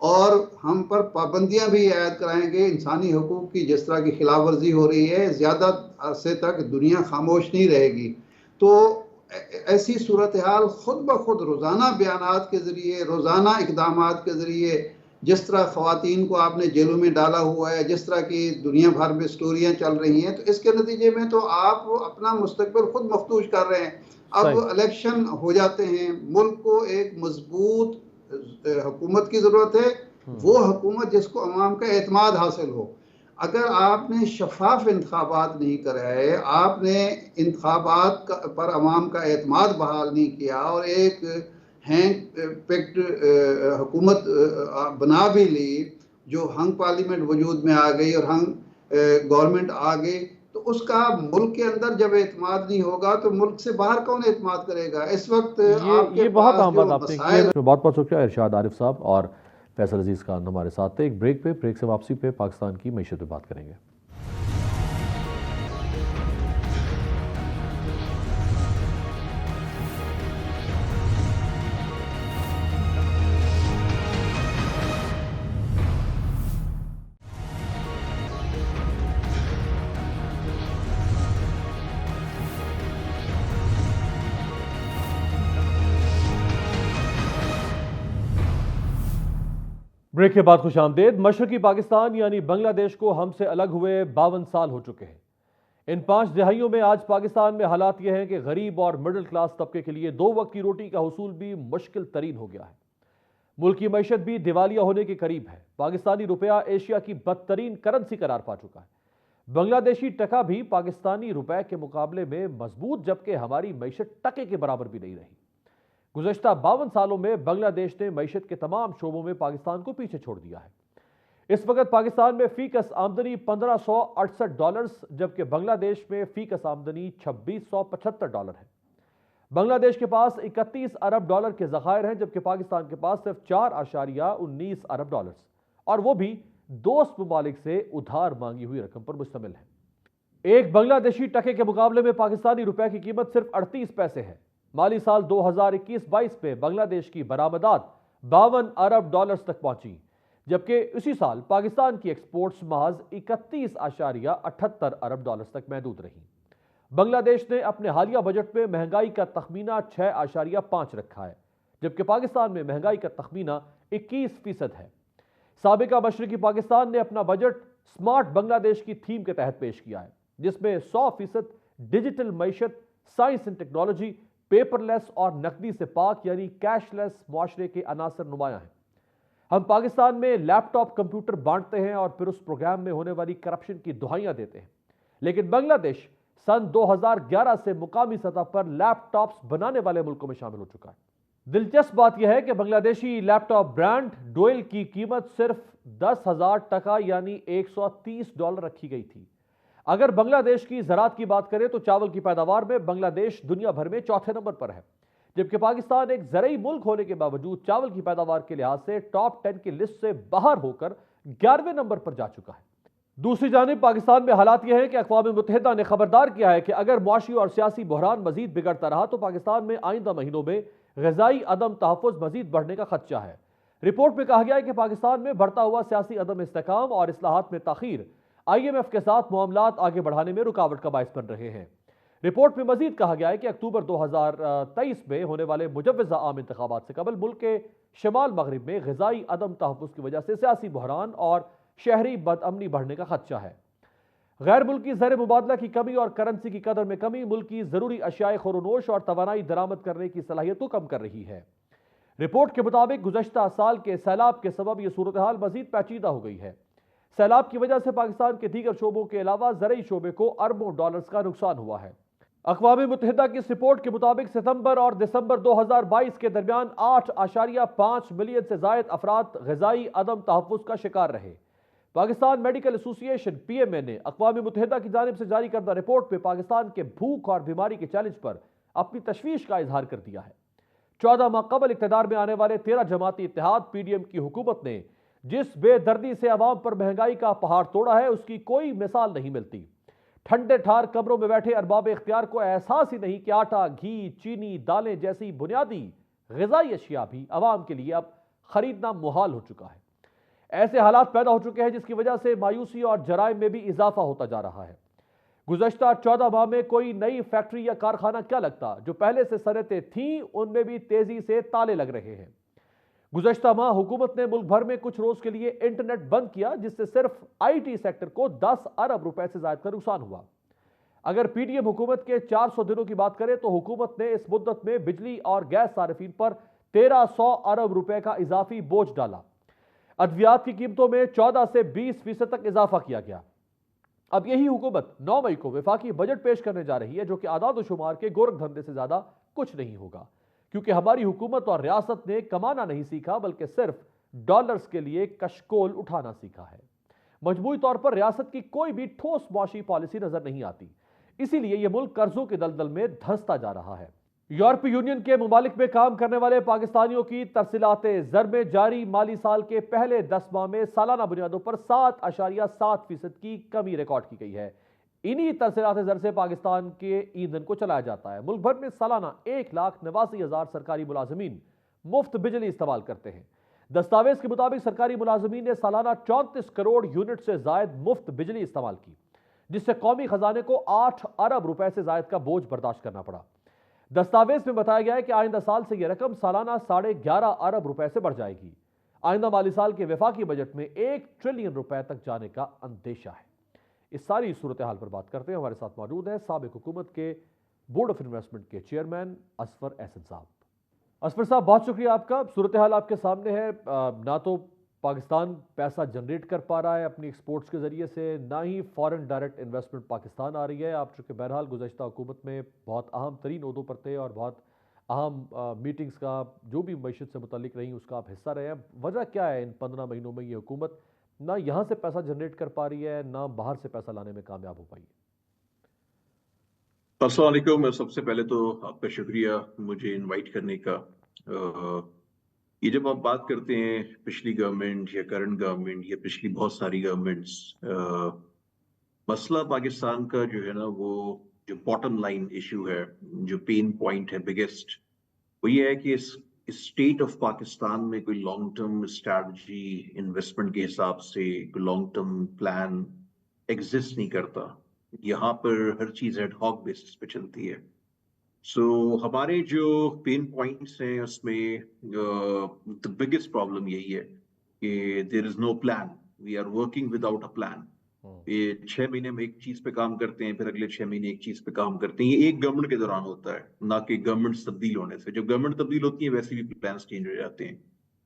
और हम पर पाबंदियां भी आयद कराएंगे इंसानी हकूक़ की, जिस तरह की खिलाफ वर्जी हो रही है, ज़्यादा अरसे तक दुनिया खामोश नहीं रहेगी। तो ऐसी सूरत हाल खुद ब खुद रोज़ाना बयानात के ज़रिए, रोज़ाना इकदाम के ज़रिए, जिस तरह ख़वातीन को आपने जेलों में डाला हुआ है, जिस तरह की दुनिया भर में स्टोरियाँ चल रही हैं, तो इसके नतीजे में तो आप अपना मुस्तकबिल खुद मफतूश कर रहे हैं। सही। अब इलेक्शन हो जाते हैं, मुल्क को एक मजबूत हुकूमत की ज़रूरत है, वो हुकूमत जिसको अवाम का एतमाद हासिल हो। अगर आपने शफाफ इंतखाबात नहीं कराए, आपने इंतखाबात पर अवाम का एतमाद बहाल नहीं किया, और एक हैंग पिक्ड हुकूमत बना भी ली, जो हंग पार्लियामेंट वजूद में आ गई और हंग गवर्नमेंट आ गई, तो उसका मुल्क के अंदर जब एतमाद नहीं होगा तो मुल्क से बाहर कौन एतमाद करेगा? इस वक्त आपके ये बहुत पास अहम जो बात आपने की है। मसाइल। बहुत बहुत शुक्रिया इरशाद आरिफ साहब और फैसल अजीज खान हमारे साथ थे। एक ब्रेक से वापसी पे पाकिस्तान की मईशत पे बात करेंगे। ब्रेक के बाद खुश आमदेद। मशरकी पाकिस्तान यानी बांग्लादेश को हमसे अलग हुए 52 साल हो चुके हैं। इन 5 दहाइयों में आज पाकिस्तान में हालात यह हैं कि गरीब और मिडिल क्लास तबके के लिए 2 वक्त की रोटी का हुसूल भी मुश्किल तरीन हो गया है। मुल्क की मैशत भी दिवालिया होने के करीब है। पाकिस्तानी रुपया एशिया की बदतरीन करेंसी करार पा चुका है। बांग्लादेशी टका भी पाकिस्तानी रुपए के मुकाबले में मजबूत, जबकि हमारी मैशत टके के बराबर भी नहीं रही। गुज़श्ता 52 सालों में बांग्लादेश ने मैशत के तमाम शोबों में पाकिस्तान को पीछे छोड़ दिया है। इस वक्त पाकिस्तान में फीकस आमदनी $1568, जबकि बांग्लादेश में फीकस आमदनी $2675 है। बांग्लादेश के पास $31 अरब के ज़खायर हैं, जबकि पाकिस्तान के पास सिर्फ $4.19 अरब, और वो भी दोस्त ममालिक से उधार मांगी हुई रकम पर मुश्तमिल है। एक बांग्लादेशी टके के मुकाबले में पाकिस्तानी रुपए की कीमत सिर्फ 38 पैसे है। माली साल 2021-22 में बांग्लादेश की बरामदात $52 अरब तक पहुंची, जबकि उसी साल पाकिस्तान की एक्सपोर्ट्स महज $31.78 अरब तक महदूद रही। बांग्लादेश ने अपने हालिया बजट में महंगाई का तखमीना 6.5 रखा है, जबकि पाकिस्तान में महंगाई का तखमीना 21% है। साबिका मशरकी पाकिस्तान ने अपना बजट स्मार्ट बांग्लादेश की थीम के तहत पेश किया है, जिसमें 100% डिजिटल मैशत, साइंस एंड टेक्नोलॉजी, पेपरलेस और नकदी से पाक यानी कैशलेस मुआशरे के अनासर नुमाया हैं। हम पाकिस्तान में लैपटॉप कंप्यूटर बांटते हैं और फिर उस प्रोग्राम में होने वाली करप्शन की दुहाइयां देते हैं, लेकिन बांग्लादेश सन 2011 से मुकामी सतह पर लैपटॉप्स बनाने वाले मुल्कों में शामिल हो चुका है। दिलचस्प बात यह है कि बांग्लादेशी लैपटॉप ब्रांड डोयल की कीमत सिर्फ 10,000 टका यानी $130 रखी गई थी। अगर बांग्लादेश की ज़राअत की बात करें तो चावल की पैदावार में बांग्लादेश दुनिया भर में चौथे नंबर पर है, जबकि पाकिस्तान एक ज़रई मुल्क होने के बावजूद चावल की पैदावार के लिहाज से टॉप 10 की लिस्ट से बाहर होकर 11वें नंबर पर जा चुका है। दूसरी जानिब पाकिस्तान में हालात यह है कि अक़वाम मुत्तहिदा ने खबरदार किया है कि अगर मुआशी और सियासी बहरान मजीद बिगड़ता रहा तो पाकिस्तान में आइंदा महीनों में ग़िज़ाई अदम तहफ़्फ़ुज़ मजीद बढ़ने का खदशा है। रिपोर्ट में कहा गया है कि पाकिस्तान में बढ़ता हुआ सियासी अदम इस्तेहकाम और इस्लाहात में ताख़ीर IMF के साथ मामलात आगे बढ़ाने में रुकावट का बाइस बन रहे हैं। रिपोर्ट में मजीद कहा गया है कि अक्टूबर 2023 में होने वाले मुजव्वज़ा आम इंतखाबात से कबल मुल्क के शमाल मगरिब में ग़िज़ाई अदम तहफ़्फ़ुज़ की वजह से सियासी बहरान और शहरी बदअमनी बढ़ने का खदशा है। गैर मुल्की ज़र मुबादला की कमी और करेंसी की कदर में कमी मुल्क की ज़रूरी अशियाए खुरोनोश और तवानाई दरामद करने की सलाहियत को कम कर रही है। रिपोर्ट के मुताबिक गुज़श्ता साल के सैलाब के सबब यह सूरत हाल मजीद पेचीदा हो गई है। सैलाब की वजह से पाकिस्तान के दीगर शोबों के अलावा ज़रई शोबे को अरबों डॉलर्स का नुकसान हुआ है। अक़वाम मुत्तहिदा की इस रिपोर्ट के मुताबिक सितंबर और दिसंबर 2022 के दरमियान 8.5 मिलियन से जायद अफराद ग़िज़ाई अदम तहफ़्फ़ुज़ का शिकार रहे। पाकिस्तान मेडिकल एसोसिएशन PMA ने अक़वाम मुत्तहिदा की जानिब से जारी करदा रिपोर्ट में पाकिस्तान के भूख और बीमारी के चैलेंज पर अपनी तशवीश का इजहार कर दिया है। 14 माह कबल इक़्तिदार में आने वाले 13 जमाती इत्तेहाद PDM की हुकूमत ने जिस बेदर्दी से अवाम पर महंगाई का पहाड़ तोड़ा है उसकी कोई मिसाल नहीं मिलती। ठंडे ठार कमरों में बैठे अरबाब इख्तियार को एहसास ही नहीं कि आटा, घी, चीनी, दालें जैसी बुनियादी ग़िज़ाई अशिया भी अवाम के लिए अब खरीदना मुहाल हो चुका है। ऐसे हालात पैदा हो चुके हैं जिसकी वजह से मायूसी और जराइम में भी इजाफा होता जा रहा है। गुज़श्ता 14 माह में कोई नई फैक्ट्री या कारखाना क्या लगता, जो पहले से सनतें थीं उनमें भी तेजी से ताले लग रहे हैं। गुज़श्ता माह हुकूमत ने मुल्क भर में कुछ रोज के लिए इंटरनेट बंद किया, जिससे सिर्फ IT सेक्टर को 10 अरब रुपए से ज्यादा का नुकसान हुआ। अगर PDM हुकूमत के 400 दिनों की बात करें तो हुकूमत ने इस मुद्दत में बिजली और गैस सार्फिन पर 1300 अरब रुपए का इजाफी बोझ डाला। अद्वियात की कीमतों में 14 से 20% तक इजाफा किया गया। अब यही हुकूमत 9 मई को वफाकी बजट पेश करने जा रही है, जो कि आदाद व शुमार के गोरख धंधे से ज्यादा कुछ नहीं होगा, क्योंकि हमारी हुकूमत और रियासत ने कमाना नहीं सीखा बल्कि सिर्फ डॉलर्स के लिए कशकोल उठाना सीखा है। मजमूई तौर पर रियासत की कोई भी ठोस मुआशी पॉलिसी नजर नहीं आती, इसीलिए यह मुल्क कर्जों के दलदल में धंसता जा रहा है। यूरोपीय यूनियन के मुमालिक में काम करने वाले पाकिस्तानियों की तरसीलाते ज़र में जारी माली साल के पहले 10 माह में सालाना बुनियादों पर 7.7% की कमी रिकॉर्ड की गई है। इन्हीं तरसीलाते ज़र से पाकिस्तान के ईंधन को चलाया जाता है। मुल्क भर में सालाना 1,89,000 सरकारी मुलाजमीन मुफ्त बिजली इस्तेमाल करते हैं। दस्तावेज के मुताबिक सरकारी मुलाजमीन ने सालाना 34 करोड़ यूनिट से जायद मुफ्त बिजली इस्तेमाल की, जिससे कौमी खजाने को 8 अरब रुपए से जायद का बोझ बर्दाश्त करना पड़ा। दस्तावेज में बताया गया है कि आइंदा साल से यह रकम सालाना 11.5 अरब रुपए से बढ़ जाएगी। आइंदा माली साल के वफाकी बजट में 1 ट्रिलियन रुपए तक जाने का अंदेशा है। इस सारी सूरत हाल पर बात करते हैं, हमारे साथ मौजूद है साबिक हुकूमत के बोर्ड ऑफ इन्वेस्टमेंट के चेयरमैन असफर एहसन साहब। असफर साहब, बहुत शुक्रिया आपका। सूरत हाल आपके सामने है। ना तो पाकिस्तान पैसा जनरेट कर पा रहा है अपनी एक्सपोर्ट्स के ज़रिए से, ना ही फॉरेन डायरेक्ट इन्वेस्टमेंट पाकिस्तान आ रही है। आप चूँकि बहरहाल गुज़श्ता हुकूमत में बहुत अहम तरीन ओहदों पर थे और बहुत अहम मीटिंग्स का जो भी मईशत से मुतल्लिक रही उसका आप हिस्सा रहे हैं। वजह क्या है इन 15 महीनों में ये हुकूमत ना यहाँ से पैसा जनरेट कर पा रही है, ना बाहर से पैसा लाने में कामयाब हो पाई है? अस्सलाम वालेकुम। सबसे पहले तो आपका शुक्रिया मुझे इनवाइट करने का। ये जब आप बात करते हैं पिछली गवर्नमेंट या करंट गवर्नमेंट या पिछली बहुत सारी गवर्नमेंट्स, मसला पाकिस्तान का जो है ना, वो जो बॉटम लाइन इशू है, जो पेन पॉइंट है बिगेस्ट, वो ये है कि इस स्टेट ऑफ पाकिस्तान में कोई लॉन्ग टर्म स्ट्रैटेजी इन्वेस्टमेंट के हिसाब से कोई लॉन्ग टर्म प्लान एग्जिस्ट नहीं करता। यहाँ पर हर चीज एड हॉक बेसिस पे चलती है। सो हमारे जो पेन पॉइंट्स हैं उसमें द बिगेस्ट प्रॉब्लम यही है कि there is no plan, we are working without a plan. ये 6 महीने में एक चीज पे काम करते हैं, फिर अगले 6 महीने एक चीज पे काम करते हैं। ये एक गवर्नमेंट के दौरान होता है, ना कि गवर्नमेंट तब्दील होने से। जब गवर्नमेंट तब्दील होती है वैसे भी प्लान चेंज हो जाते हैं,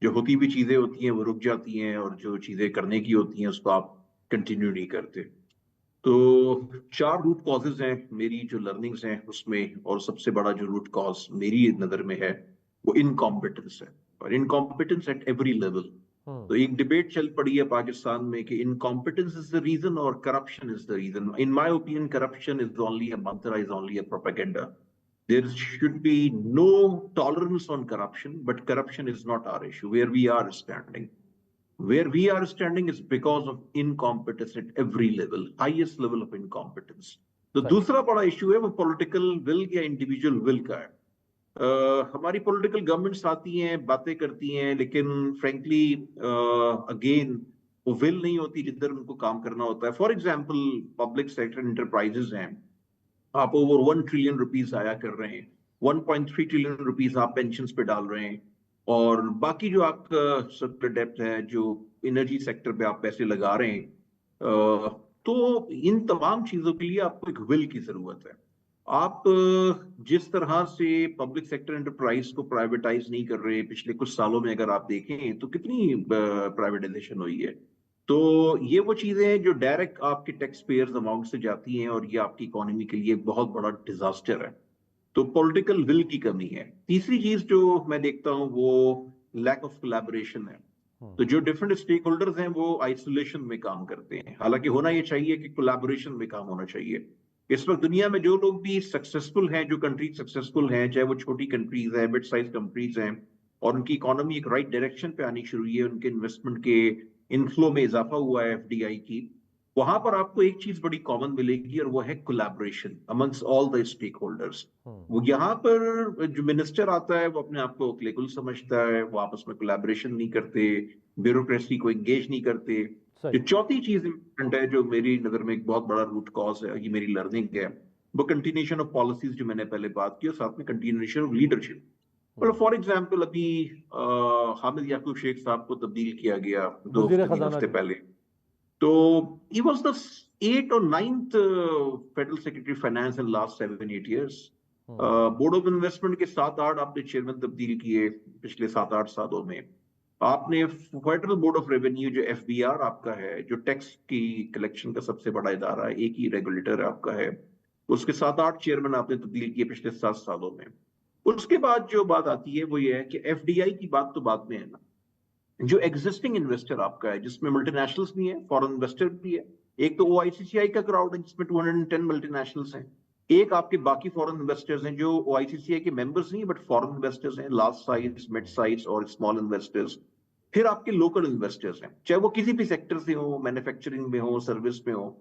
जो होती हुई चीजें होती हैं वो रुक जाती हैं, और जो चीजें करने की होती हैं उसको आप कंटिन्यू नहीं करते। तो 4 रूट कॉजेज हैं मेरी जो लर्निंग्स हैं उसमें, और सबसे बड़ा जो रूट कॉज मेरी नजर में है वो इनकॉम्पिटेंस है, और इनकॉम्पिटेंस एट एवरी लेवल। तो एक डिबेट चल पड़ी है पाकिस्तान में कि इनकॉम्पिटेंस इज द रीजन और corruption is the reason. In my opinion corruption is only a mantra, is only a propaganda. There should be no tolerance on corruption, but corruption is not our issue. Where we are standing Where we are standing is because of incompetence at every level, highest level of incompetence. तो दूसरा बड़ा issue है वो political will या individual will का है। हमारी political governments आती हैं, बातें करती हैं, लेकिन फ्रेंकली अगेन वो विल नहीं होती जिधर उनको काम करना होता है। For example public sector enterprises हैं, आप ओवर 1 ट्रिलियन रुपीज आया कर रहे हैं, 1.3 ट्रिलियन रुपीज आप पेंशन पे डाल रहे हैं, और बाकी जो आपका सेक्टर डेप्थ है, जो एनर्जी सेक्टर पे आप पैसे लगा रहे हैं, तो इन तमाम चीजों के लिए आपको एक विल की जरूरत है। आप जिस तरह से पब्लिक सेक्टर एंटरप्राइज को प्राइवेटाइज नहीं कर रहे, पिछले कुछ सालों में अगर आप देखें तो कितनी प्राइवेटाइजेशन हुई है। तो ये वो चीजें हैं जो डायरेक्ट आपके टैक्स पेयर्स अमाउंट से जाती हैं, और ये आपकी इकोनॉमी के लिए एक बहुत बड़ा डिजास्टर है। तो पॉलिटिकल विल की कमी है। तीसरी चीज जो मैं देखता हूँ वो लैक ऑफ कोलैबोरेशन है। तो जो डिफरेंट स्टेक होल्डर्स हैं वो आइसोलेशन में काम करते हैं, हालांकि होना ये चाहिए कि कोलैबोरेशन में काम होना चाहिए। इस वक्त दुनिया में जो लोग भी सक्सेसफुल हैं, जो कंट्रीज सक्सेसफुल हैं, चाहे वो छोटी कंट्रीज हैं, मिड साइज कंट्रीज हैं, और उनकी इकोनॉमी एक राइट डायरेक्शन पे आनी शुरू हुई है, उनके इन्वेस्टमेंट के इनफ्लो में इजाफा हुआ है एफडीआई की, वहां पर आपको एक चीज बड़ी कॉमन मिलेगी, और वो है collaboration amongst all the stakeholders. वो यहाँ पर जो मिनिस्टर आता है वो अपने आप को क्लेकुल समझता है, वो आपस में कोलैबोरेशन नहीं करते, ब्यूरोक्रेसी को एंगेज नहीं करते। जो चौथी चीज इंपॉर्टेंट है, जो मेरी नजर में एक बहुत बड़ा रूट कॉज है, ये मेरी लर्निंग है, वो कंटिन्यूएशन ऑफ पॉलिसीज जो मैंने पहले बात की, और साथ में कंटिन्यूएशन ऑफ लीडरशिप। मतलब फॉर एग्जाम्पल अभी हामिद याकूब शेख साहब को तब्दील किया गया दो वजीर तीन खजाना हफ्ते थे। पहले। तो he was the 8th or 9th Federal Secretary of Finance in last 7-8 years. Board of investment के 7-8 आपने चेयरमैन तब्दील किए पिछले 7-8 सालों में। आपने फेडरल बोर्ड ऑफ रेवेन्यू जो एफबीआर आपका है, जो टैक्स की कलेक्शन का सबसे बड़ा इदारा है, एक ही रेगुलेटर आपका है, उसके 7-8 चेयरमैन आपने तब्दील किए पिछले 7 सालों में। उसके बाद जो बात आती है वो ये है कि एफडीआई की बात तो बाद में है ना, जो एग्जिस्टिंग इन्वेस्टर आपका है, जिसमें मल्टीनेशनल्स भी हैं, फॉरेन इन्वेस्टर भी है। एक तो ओआईसीसीआई का क्राउड है जिसमें 210 मल्टीनेशनल्स हैं। एक आपके बाकी फॉरेन इन्वेस्टर्स हैं जो ओआईसीसीआई के मेंबर्स नहीं बट फॉरेन इन्वेस्टर्स हैं, लार्ज साइज, मिड साइज और स्मॉल इन्वेस्टर्स। फिर आपके लोकल इन्वेस्टर्स हैं, चाहे वो किसी भी सेक्टर से हो, मैन्युफैक्चरिंग में हो, सर्विस में हो।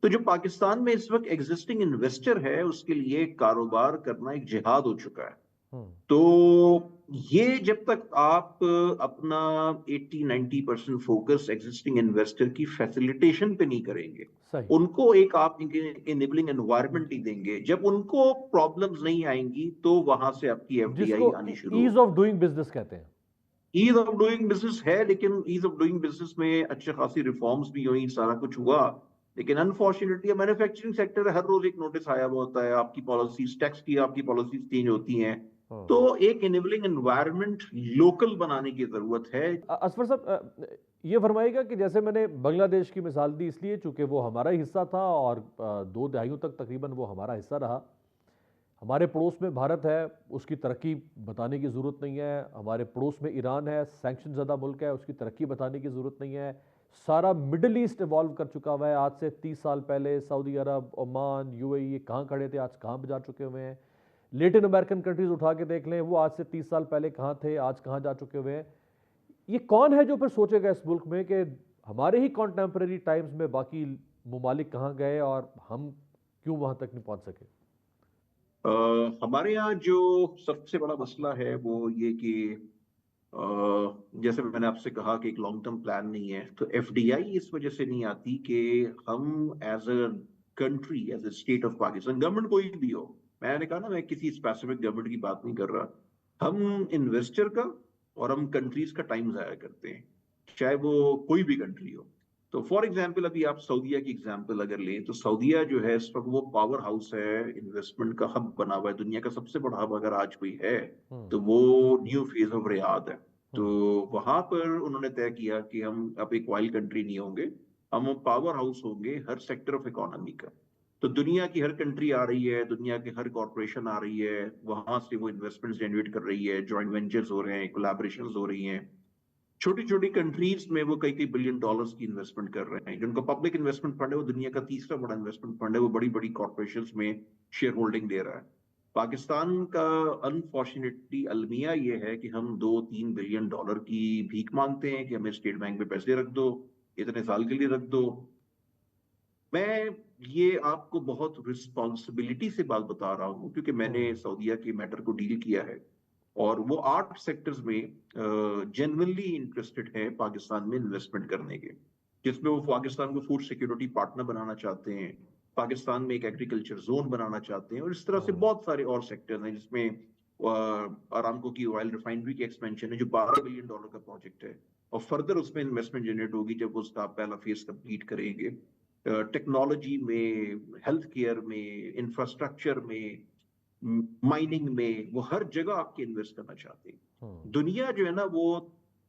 तो जो पाकिस्तान में इस वक्त एग्जिस्टिंग इन्वेस्टर है, उसके लिए कारोबार करना एक जिहाद हो चुका है। तो ये जब तक आप अपना 80-90% फोकस एग्जिस्टिंग इन्वेस्टर की फैसिलिटेशन पे नहीं करेंगे, उनको एक आप इनेबलिंग एनवायरनमेंट ही देंगे, जब उनको प्रॉब्लम्स नहीं आएंगी तो वहां से आपकी एफडीआई आनी शुरू। ईज ऑफ डूइंग बिजनेस कहते हैं। ईज ऑफ डूइंग बिजनेस है, लेकिन ईज ऑफ डूइंग बिजनेस में अच्छे खासी रिफॉर्म्स भी हुई, सारा कुछ हुआ, लेकिन अनफॉर्चुनेटली मैन्युफैक्चरिंग सेक्टर हर रोज एक नोटिस आया हुआ होता है, आपकी पॉलिसीज, टैक्स की आपकी पॉलिसीज चेंज होती हैं। तो एक इनेबलिंग एनवायरनमेंट लोकल बनाने की जरूरत है। असफर साहब, ये फरमाइएगा कि जैसे मैंने बांग्लादेश की मिसाल दी इसलिए चूंकि वो हमारा ही हिस्सा था और 2 दहाइयों तक तकरीबन वो हमारा हिस्सा रहा। हमारे पड़ोस में भारत है, उसकी तरक्की बताने की ज़रूरत नहीं है। हमारे पड़ोस में ईरान है, सैंक्शन ज़्यादा मुल्क है, उसकी तरक्की बताने की ज़रूरत नहीं है। सारा मिडल ईस्ट इवॉल्व कर चुका हुआ है। आज से 30 साल पहले सऊदी अरब, ओमान, यूएई कहाँ खड़े थे, आज कहाँ जा चुके हुए हैं। लेटिन अमेरिकन कंट्रीज उठा के देख लें, वो आज से 30 साल पहले कहाँ थे, आज कहाँ जा चुके हुए हैं। ये कौन है जो फिर सोचेगा इस मुल्क में कि हमारे ही कॉन्टेम्परेरी टाइम्स में बाकी ममालिक कहाँ गए और हम क्यों वहाँ तक नहीं पहुँच सके? हमारे यहाँ जो सबसे बड़ा मसला है वो ये कि जैसे मैंने आपसे कहा कि एक लॉन्ग टर्म प्लान नहीं है। तो एफडीआई इस वजह से नहीं आती कि हम as a country, as a state of Pakistan, government कोई भी हो, मैंने कहा ना मैं किसी स्पेसिफिक गवर्नमेंट की बात नहीं कर रहा, हम इन्वेस्टर का और हम कंट्रीज का टाइम जाया करते हैं, चाहे वो कोई भी कंट्री हो। तो फॉर एग्जाम्पल अभी आप सऊदीया की एग्जाम्पल अगर लें, तो सऊदीया जो है इस वक्त वो पावर हाउस है, इन्वेस्टमेंट का हब बना हुआ है, दुनिया का सबसे बड़ा हब अगर आज कोई है तो वो न्यू फेज ऑफ रियाद है। तो वहां पर उन्होंने तय किया कि हम अब एक ऑयल कंट्री नहीं होंगे, हम पावर हाउस होंगे हर सेक्टर ऑफ इकोनॉमी का। तो दुनिया की हर कंट्री आ रही है, दुनिया की हर कॉर्पोरेशन आ रही है, वहां से वो इन्वेस्टमेंट जनरेट कर रही है, जॉइंट वेंचर्स हो रहे हैं, कोलैबोरेशंस हो रही हैं। छोटी छोटी कंट्रीज में वो कई कई बिलियन डॉलर्स की इन्वेस्टमेंट कर रहे हैं। जिनका पब्लिक इन्वेस्टमेंट फंड है वो दुनिया का तीसरा बड़ा इन्वेस्टमेंट फंड है, वो बड़ी बड़ी कॉर्पोरेशंस में शेयर होल्डिंग दे रहा है। पाकिस्तान का अनफॉर्चुनेटली अलमिया ये है कि हम 2-3 बिलियन डॉलर की भीख मांगते हैं कि हमें स्टेट बैंक में पैसे रख दो, इतने साल के लिए रख दो। मैं ये आपको बहुत रिस्पॉन्सिबिलिटी से बात बता रहा हूँ क्योंकि मैंने सऊदीया के मैटर को डील किया है, और वो 8 सेक्टर्स में जेन्युइनली इंटरेस्टेड है पाकिस्तान में इन्वेस्टमेंट करने के, जिसमें वो पाकिस्तान को फूड सिक्योरिटी पार्टनर बनाना चाहते हैं, पाकिस्तान में एक एग्रीकल्चर जोन बनाना चाहते हैं, और इस तरह से बहुत सारे और सेक्टर्स हैं जिसमें अरामको की ऑयल रिफाइनरी की एक्सपेंशन है जो $12 बिलियन का प्रोजेक्ट है, और फर्दर उसमें इन्वेस्टमेंट जनरेट होगी जब उसका पहला फेज कंप्लीट करेंगे। टेक्नोलॉजी में, हेल्थ केयर में, इंफ्रास्ट्रक्चर में, माइनिंग में, वो हर जगह आपके इन्वेस्ट करना चाहते हैं। दुनिया जो है ना वो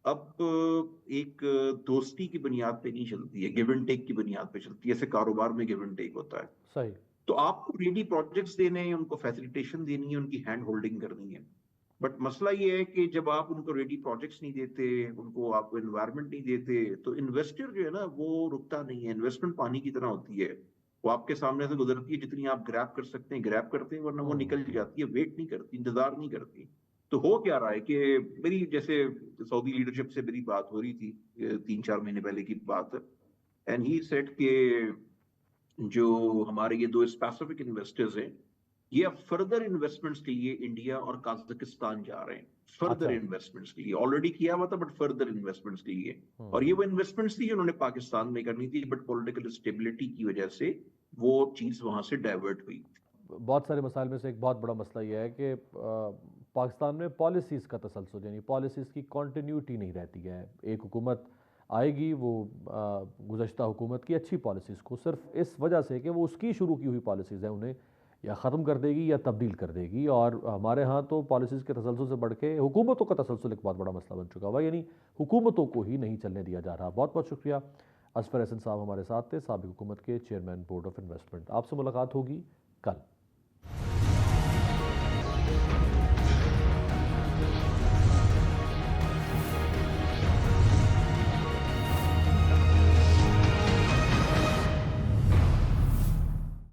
अब एक दोस्ती की बुनियाद पे नहीं चलती है, गिव एंड टेक की बुनियाद पे चलती है। जैसे कारोबार में गिव एंड टेक होता है। सही। तो आपको रेडी प्रोजेक्ट्स देने हैं, उनको फैसिलिटेशन देनी है, उनकी हैंड होल्डिंग करनी है। बट मसला ये है कि जब आप उनको रेडी प्रोजेक्ट्स नहीं देते, उनको आप एनवायरनमेंट नहीं देते, तो इन्वेस्टर जो है ना वो रुकता नहीं है। इन्वेस्टमेंट पानी की तरह होती है, वो आपके सामने से गुजरती है, जितनी आप ग्रैब कर सकते हैं ग्रैब करते हैं, वरना वो निकल जाती है। वेट नहीं करती, इंतजार नहीं करती। तो हो क्या रहा है कि मेरी जैसे सऊदी लीडरशिप से मेरी बात हो रही थी 3-4 महीने पहले की बात है। एंड ही सेड के जो हमारे ये दो स्पेसिफिक इन्वेस्टर्स हैं, ये अब फर्दर इन्वेस्टमेंट्स के लिए इंडिया और काजाकिस्तान जा रहे हैं। फर्दर अच्छा। इन्वेस्टमेंट्स के लिए ऑलरेडी किया हुआ था, बट फर्दर इन्वेस्टमेंट्स के लिए। और ये वो इन्वेस्टमेंट्स थी जो उन्होंने पाकिस्तान में करनी थी, बट पॉलिटिकल स्टेबिलिटी की वजह से वो चीज वहां से डाइवर्ट हुई। बहुत सारे मसाइल में से एक बहुत बड़ा मसला यह है कि पाकिस्तान में पॉलिसीज़ का तसलसल, यानी पॉलिसीज़ की कॉन्टीन्यूटी नहीं रहती है। एक हुकूमत आएगी, वो गुज़श्ता हुकूमत की अच्छी पॉलिसीज़ को सिर्फ इस वजह से कि वो उसकी शुरू की हुई पॉलिसीज़ हैं उन्हें या ख़त्म कर देगी या तब्दील कर देगी। और हमारे यहाँ तो पॉलिसीज़ के तसलसल से बढ़ के हुकूमतों का तसलसल एक बहुत बड़ा मसला बन चुका हुआ, यानी हुकूमतों को ही नहीं चलने दिया जा रहा। बहुत बहुत शुक्रिया। असफर हसन साहब हमारे साथ थे, साबिक़ हुकूमत के चेयरमैन बोर्ड ऑफ इन्वेस्टमेंट। आपसे मुलाकात होगी कल।